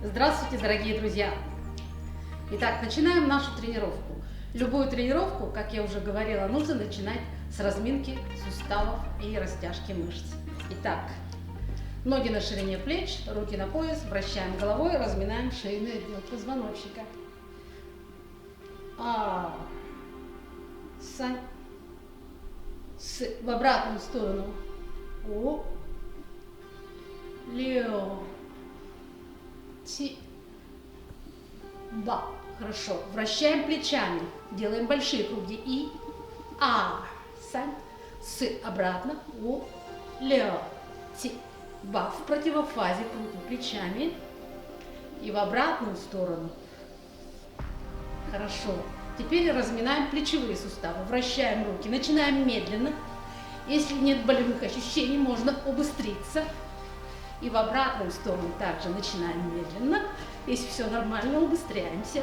Здравствуйте, дорогие друзья! Итак, начинаем нашу тренировку. Любую тренировку, как я уже говорила, нужно начинать с разминки суставов и растяжки мышц. Итак, ноги на ширине плеч, руки на пояс, вращаем головой, разминаем шейный отдел позвоночника. В обратную сторону. Хорошо. Вращаем плечами. Делаем большие круги. И обратно. В противофазе крутим плечами. И в обратную сторону. Хорошо. Теперь разминаем плечевые суставы. Вращаем руки. Начинаем медленно. Если нет болевых ощущений, можно убыстриться. И в обратную сторону также начинаем медленно. Если все нормально, убыстряемся.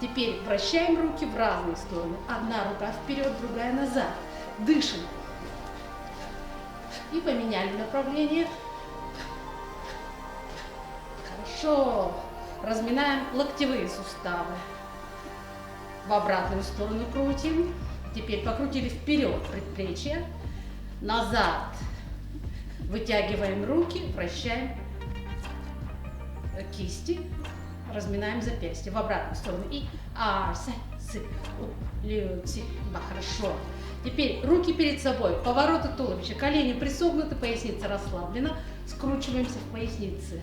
Теперь вращаем руки в разные стороны. Одна рука вперед, другая назад. Дышим. И поменяли направление. Хорошо. Разминаем локтевые суставы. В обратную сторону крутим. Теперь покрутили вперед предплечье. Назад. Вытягиваем руки, вращаем кисти, разминаем запястья в обратную сторону. И хорошо. Теперь руки перед собой, повороты туловища, колени присогнуты, поясница расслаблена, скручиваемся в пояснице.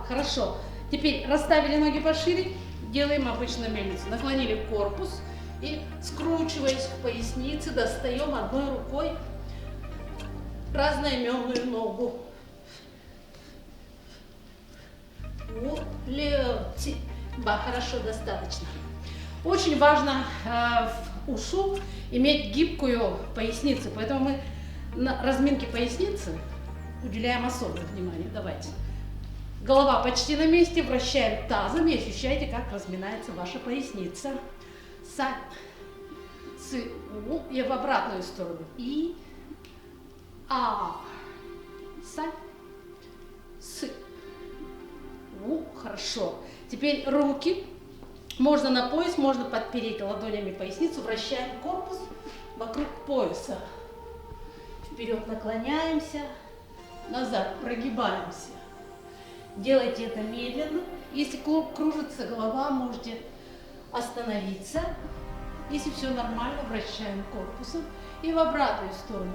Хорошо. Теперь расставили ноги пошире, делаем обычную мельницу. Наклонили корпус и, скручиваясь в пояснице, достаем одной рукой разноименную ногу. Хорошо, достаточно. Очень важно в ушу иметь гибкую поясницу, поэтому мы на разминке поясницы уделяем особое внимание. Давайте. Голова почти на месте, вращаем тазом и ощущайте, как разминается ваша поясница. И в обратную сторону. И хорошо. Теперь руки можно на пояс, можно подпереть ладонями поясницу, вращаем корпус вокруг пояса. Вперед наклоняемся, назад прогибаемся. Делайте это медленно. Если кружится голова, можете остановиться. Если все нормально, вращаем корпусом и в обратную сторону.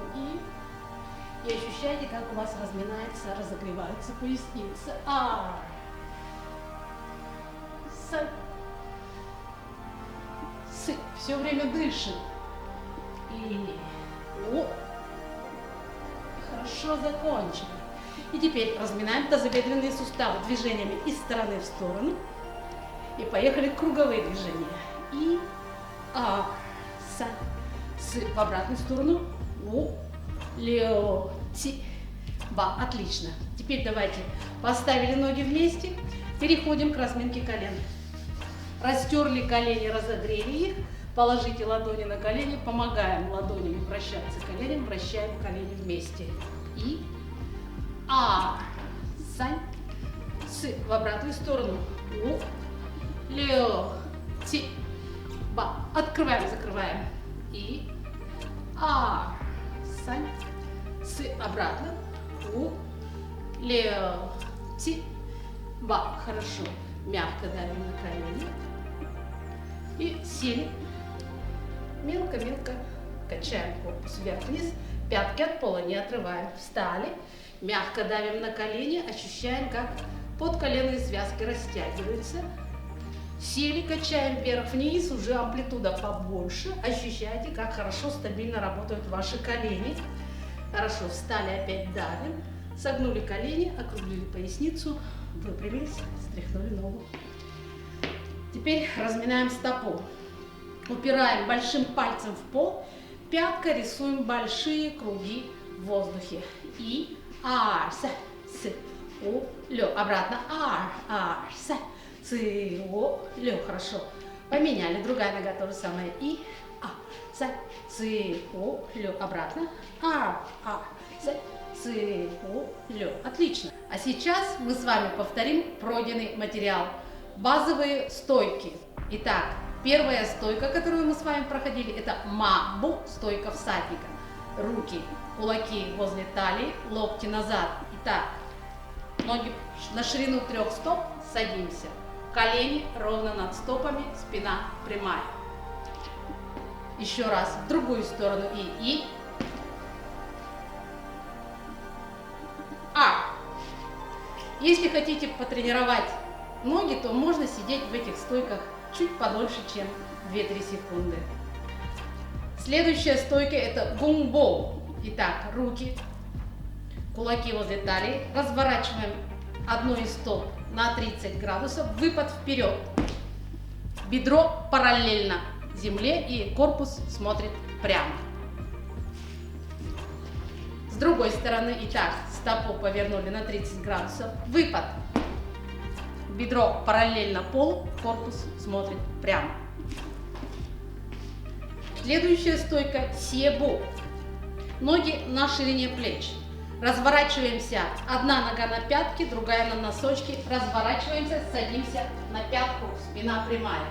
И ощущайте, как у вас разминается, разогревается поясница. Все время дышим. Хорошо, закончили. И теперь разминаем тазобедренные суставы движениями из стороны в сторону. И поехали круговые движения. И в обратную сторону. Отлично. Теперь давайте поставили ноги вместе. Переходим к разминке колен. Растерли колени, разогрели их. Положите ладони на колени. Помогаем ладонями вращаться коленям. Вращаем колени вместе. И в обратную сторону. Открываем, закрываем. И обратно. Хорошо. Мягко давим на колени. И сели. Мелко-мелко качаем корпус вверх-вниз. Пятки от пола не отрываем. Встали. Мягко давим на колени. Ощущаем, как подколенные связки растягиваются. Сели, качаем вверх-вниз. Уже амплитуда побольше. Ощущайте, как хорошо, стабильно работают ваши колени. Хорошо. Встали, опять давим. Согнули колени, округлили поясницу. Выпрямились, стряхнули ногу. Теперь разминаем стопу. Упираем большим пальцем в пол. Пяткой рисуем большие круги в воздухе. И обратно. ци, о, лё, хорошо. Поменяли, другая нога то же самое. И, за, ци, о, лё, обратно. За, ци, о, лё. Отлично. А сейчас мы с вами повторим пройденный материал. Базовые стойки. Итак, первая стойка, которую мы с вами проходили, это ма-бу, стойка всадника. Руки, кулаки возле талии, локти назад. Итак, ноги на ширину 3 стоп, садимся. Колени ровно над стопами, спина прямая. Еще раз в другую сторону. И. Если хотите потренировать ноги, то можно сидеть в этих стойках чуть подольше, чем 2-3 секунды. Следующая стойка это гунбо. Итак, руки, кулаки возле талии. Разворачиваем одной из стоп на 30 градусов. Выпад вперед. Бедро параллельно земле и корпус смотрит прямо. С другой стороны, итак, стопу повернули на 30 градусов. Выпад. Бедро параллельно полу, корпус смотрит прямо. Следующая стойка сиебу. Ноги на ширине плеч. Разворачиваемся. Одна нога на пятке, другая на носочки. Разворачиваемся, садимся на пятку, спина прямая.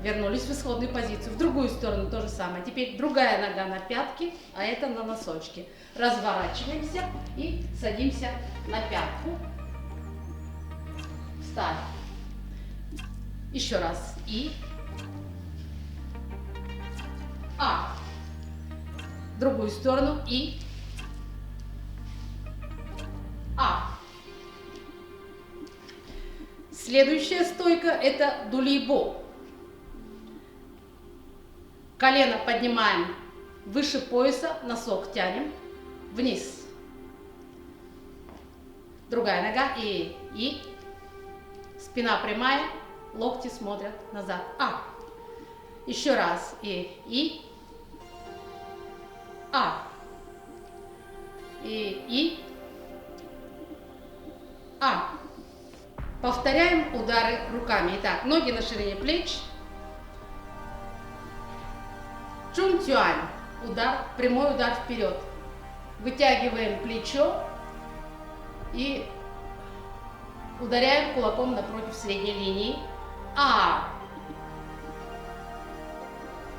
Вернулись в исходную позицию. В другую сторону то же самое. Теперь другая нога на пятке, а это на носочки. Разворачиваемся и садимся на пятку. Встали. Еще раз. И. В другую сторону. И. Следующая стойка это дулибо. Колено поднимаем выше пояса, носок тянем вниз. Другая нога и спина прямая, локти смотрят назад. Еще раз и Повторяем удары руками. Итак, ноги на ширине плеч. Чунтюань. Удар, прямой удар вперед. Вытягиваем плечо и ударяем кулаком напротив средней линии.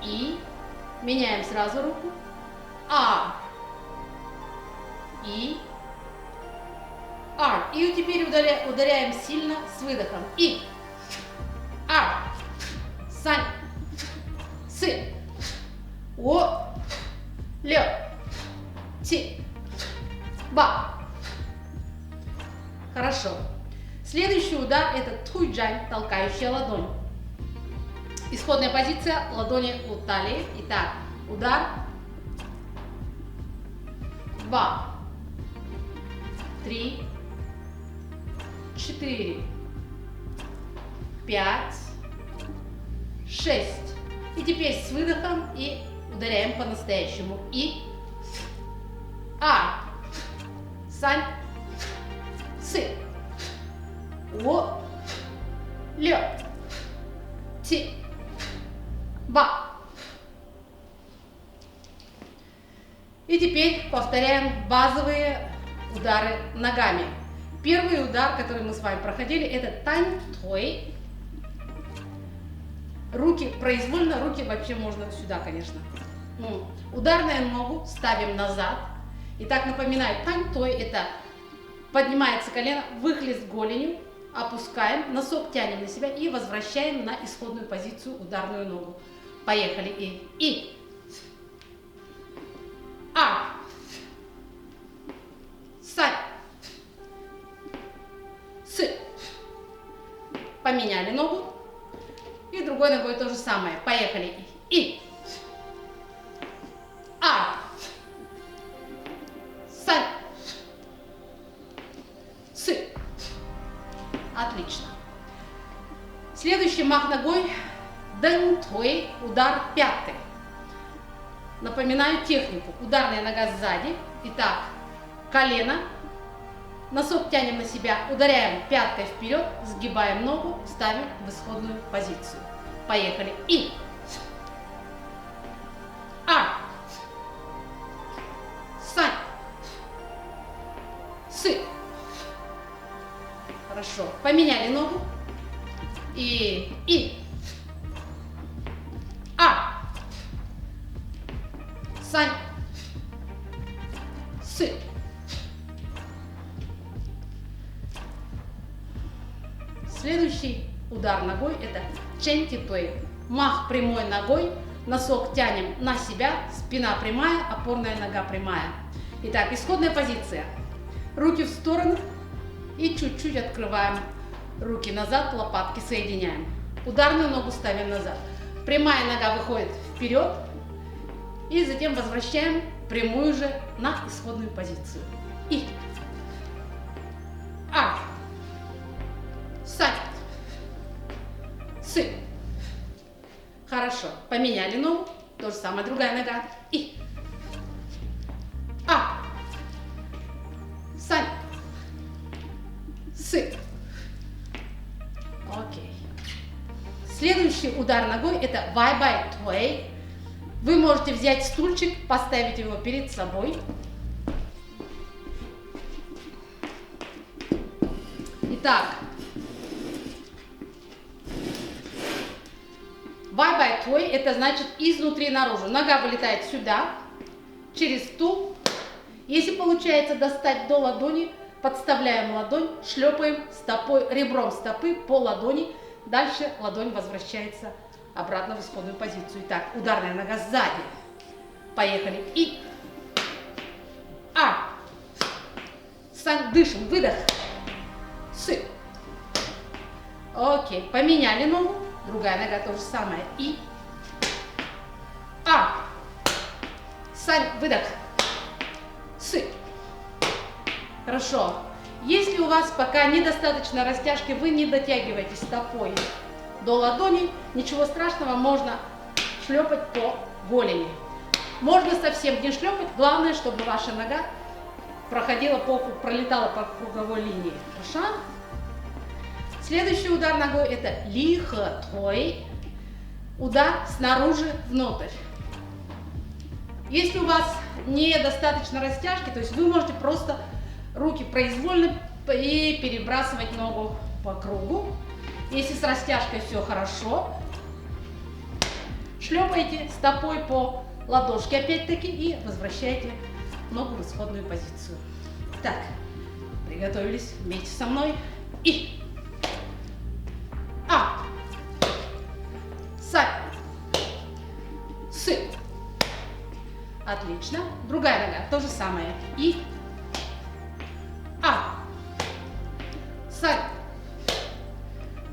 И меняем сразу руку. И теперь ударяем сильно с выдохом. И сань сы о лё ти ба. Хорошо. Следующий удар это туйджань, толкающая ладонь. Исходная позиция ладони у талии. Итак, удар. 2, 3, 4, 5, 6. И теперь с выдохом и ударяем по-настоящему. И сань сы о лё ти ба. И теперь повторяем базовые удары ногами. Первый удар, который мы с вами проходили, это тань той. Руки произвольно, руки вообще можно сюда, конечно. Ударную ногу ставим назад. Итак, напоминаю, тань той это поднимается колено, выхлест голенью, опускаем, носок тянем на себя и возвращаем на исходную позицию ударную ногу. Поехали. И сань сы. Поменяли ногу. И другой ногой то же самое. Поехали. И сань сы. Отлично. Следующий мах ногой. Дэн той, удар пяткой. Напоминаю технику. Ударная нога сзади. Итак, колено Носок тянем на себя, ударяем пяткой вперед, сгибаем ногу, ставим в исходную позицию. Поехали. И. А. Сань. Сы. Хорошо. Поменяли ногу. И. А. Сань. Сы. Следующий удар ногой это чэнтитуэй. Мах прямой ногой, носок тянем на себя, спина прямая, опорная нога прямая. Итак, исходная позиция. Руки в сторону и чуть-чуть открываем руки назад, лопатки соединяем. Ударную ногу ставим назад. Прямая нога выходит вперед и затем возвращаем прямую же на исходную позицию. И. А. Сань. Сы. Хорошо. Поменяли ногу. То же самое, другая нога. И. А. Сань. Сы. Окей. Следующий удар ногой это вай-бай-туэй. Вы можете взять стульчик, поставить его перед собой. Итак. Вай-бай-туэй это значит изнутри наружу. Нога вылетает сюда, через стул. Если получается достать до ладони, подставляем ладонь, шлепаем стопой, ребром стопы по ладони. Дальше ладонь возвращается обратно в исходную позицию. Итак, ударная нога сзади. Поехали. И. А. Сань, дышим. Выдох. Сы. Окей. Поменяли ногу. Другая нога то же самое. И. А. Сань, выдох. Сы. Хорошо. Если у вас пока недостаточно растяжки, вы не дотягиваете стопой до ладони, ничего страшного, можно шлепать по голени. Можно совсем не шлепать, главное, чтобы ваша нога пролетала по круговой линии. Хорошо? Следующий удар ногой это ли-хэ-туэй. Удар снаружи внутрь. Если у вас недостаточно растяжки, то есть вы можете просто руки произвольно и перебрасывать ногу по кругу. Если с растяжкой все хорошо, шлепаете стопой по ладошке опять-таки и возвращаете ногу в исходную позицию. Так, приготовились вместе со мной. И. А. Сань. Сы. Отлично. Другая нога, то же самое. И. А. Сань.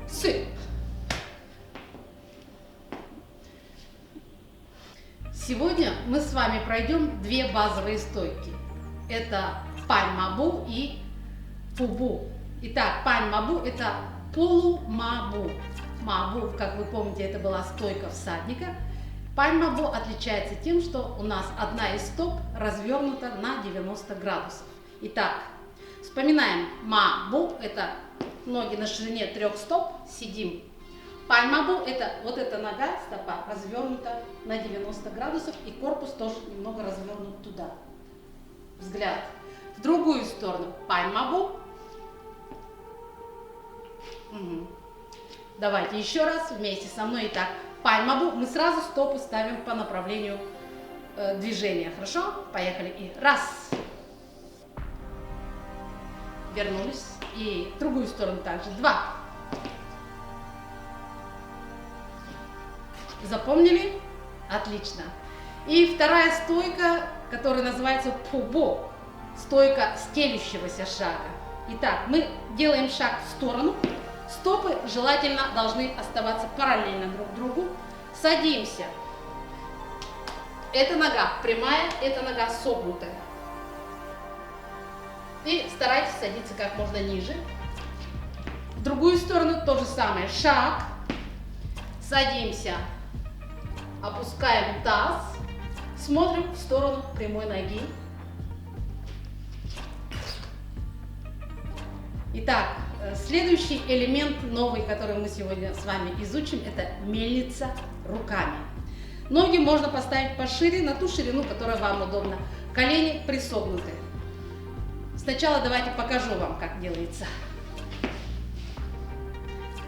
Сы. Сегодня мы с вами пройдем две базовые стойки. Это пань-мабу и фубу. Итак, пань-мабу это полу-мабу. Мабу, как вы помните, это была стойка всадника. Пань-мабу отличается тем, что у нас одна из стоп развернута на 90 градусов. Итак, вспоминаем. Мабу это ноги на ширине 3 стоп, сидим. Пань-мабу это вот эта нога, стопа, развернута на 90 градусов и корпус тоже немного развернут туда. Взгляд в другую сторону. Пань-мабу. Угу. Давайте еще раз вместе со мной. Итак, пань-мабу. Мы сразу стопы ставим по направлению движения. Хорошо? Поехали. И раз. Вернулись. И в другую сторону также. Два. Запомнили? Отлично. И вторая стойка, которая называется пубо. Стойка стелющегося шага. Итак, мы делаем шаг в сторону. Стопы желательно должны оставаться параллельно друг другу. Садимся. Эта нога прямая, эта нога согнутая. И старайтесь садиться как можно ниже. В другую сторону то же самое. Шаг. Садимся. Опускаем таз. Смотрим в сторону прямой ноги. Итак, следующий элемент новый, который мы сегодня с вами изучим, это мельница руками. Ноги можно поставить пошире, на ту ширину, которая вам удобна. Колени присогнуты. Сначала давайте покажу вам, как делается.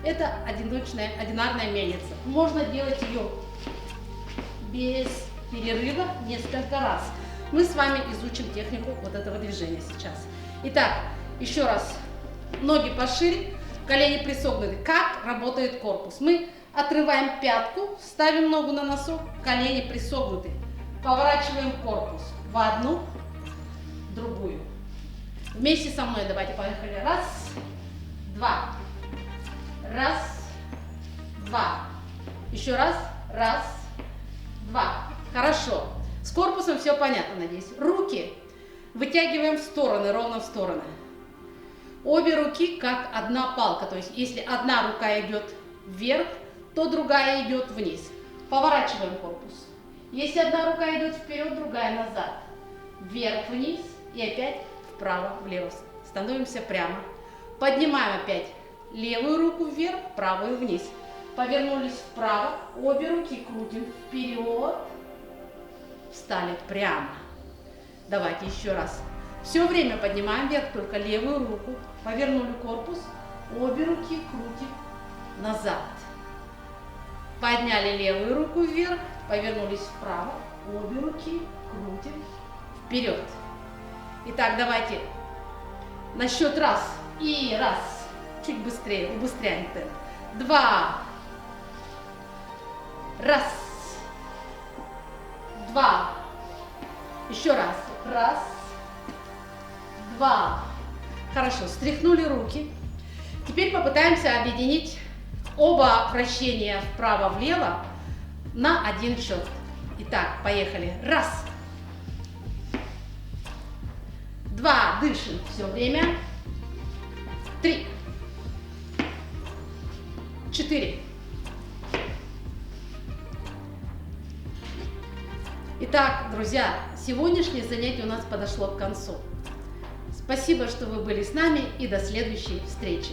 Это одинарная мельница. Можно делать ее без перерыва несколько раз. Мы с вами изучим технику вот этого движения сейчас. Итак, еще раз. Ноги пошире, колени присогнуты. Как работает корпус? Мы отрываем пятку, ставим ногу на носок, колени присогнуты. Поворачиваем корпус в одну, в другую. Вместе со мной давайте поехали. Раз, два. Раз, два. Еще раз. Раз, два. Хорошо. С корпусом все понятно, надеюсь. Руки вытягиваем в стороны, ровно в стороны. Обе руки как одна палка. То есть, если одна рука идет вверх, то другая идет вниз. Поворачиваем корпус. Если одна рука идет вперед, другая назад. Вверх-вниз и опять вправо-влево. Становимся прямо. Поднимаем опять левую руку вверх, правую вниз. Повернулись вправо, обе руки крутим вперед. Встали прямо. Давайте еще раз. Все время поднимаем вверх, только левую руку. Повернули корпус, обе руки крутим назад. Подняли левую руку вверх, повернулись вправо, обе руки крутим вперед. Итак, давайте на счет раз. И раз. Чуть быстрее, убыстряем темп. Два. Раз. Два. Еще раз. Раз. Два. Хорошо, стряхнули руки. Теперь попытаемся объединить оба вращения вправо-влево на один счет. Итак, поехали. Раз. Два. Дышим все время. Три. 4. Итак, друзья, сегодняшнее занятие у нас подошло к концу. Спасибо, что вы были с нами, и до следующей встречи.